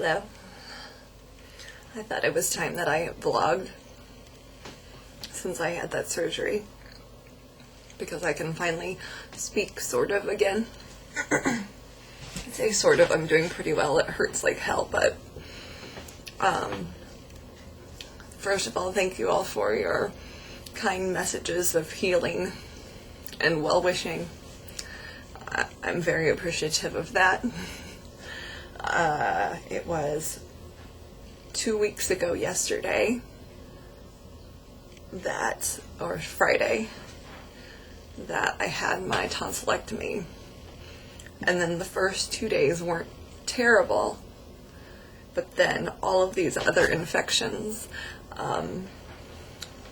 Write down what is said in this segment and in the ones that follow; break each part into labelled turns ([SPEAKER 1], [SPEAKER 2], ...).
[SPEAKER 1] Hello. I thought it was time that I vlogged since I had that surgery, because I can finally speak sort of again. I say sort of, I'm doing pretty well. It hurts like hell, but first of all, thank you all for your kind messages of healing and well-wishing. I'm very appreciative of that. It was 2 weeks ago yesterday or Friday, that I had my tonsillectomy. And then the first 2 days weren't terrible, but then all of these other infections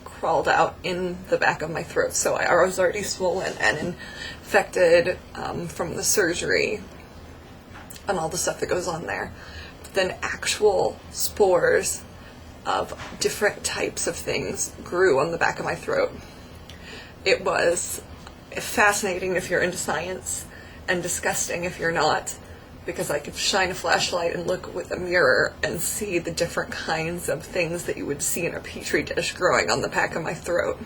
[SPEAKER 1] crawled out in the back of my throat. So I was already swollen and infected from the surgery and all the stuff that goes on there. But then actual spores of different types of things grew on the back of my throat. It was fascinating if you're into science, and disgusting if you're not, because I could shine a flashlight and look with a mirror and see the different kinds of things that you would see in a petri dish growing on the back of my throat.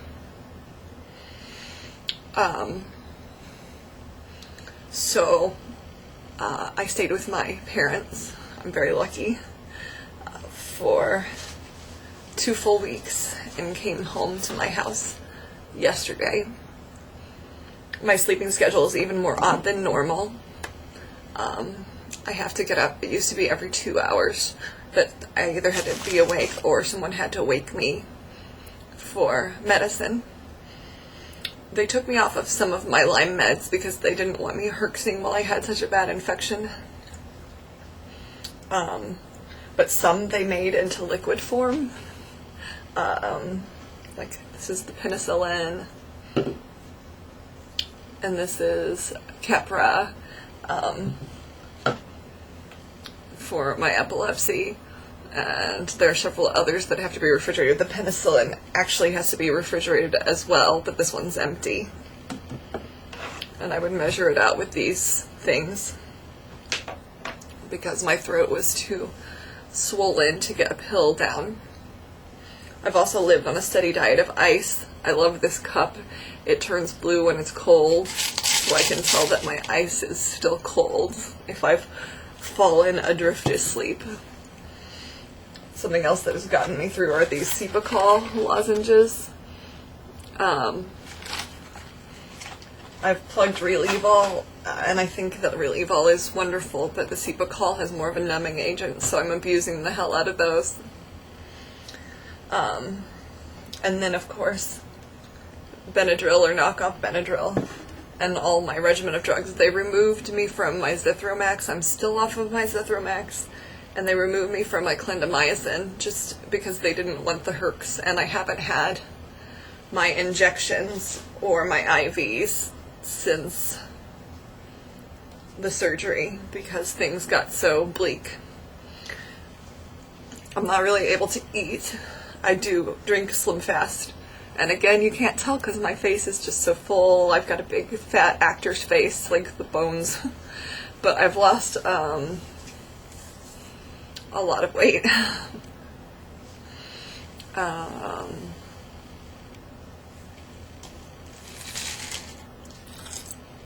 [SPEAKER 1] So I stayed with my parents. I'm very lucky, for 2 full weeks, and came home to my house yesterday. My sleeping schedule is even more odd than normal. I have to get up. It used to be every 2 hours, but I either had to be awake or someone had to wake me for medicine. They took me off of some of my Lyme meds because they didn't want me herxing while I had such a bad infection. But some they made into liquid form. Like, this is the penicillin, and this is Keppra for my epilepsy, and there are several others that have to be refrigerated. The penicillin actually has to be refrigerated as well, but this one's empty. And I would measure it out with these things because my throat was too swollen to get a pill down. I've also lived on a steady diet of ice. I love this cup. It turns blue when it's cold, so I can tell that my ice is still cold if I've fallen adrift asleep. Something else that has gotten me through are these Cepacol lozenges. I've plugged Relievol, and I think that Relievol is wonderful, but the Cepacol has more of a numbing agent, so I'm abusing the hell out of those. And then, of course, Benadryl or knockoff Benadryl, and all my regimen of drugs. They removed me from my Zithromax. I'm still off of my Zithromax, and they removed me from my clindamycin just because they didn't want the herx, and I haven't had my injections or my IVs since the surgery because things got so bleak. I'm not really able to eat. I do drink Slim Fast. And again, you can't tell because my face is just so full. I've got a big fat actor's face, like the bones. But I've lost a lot of weight.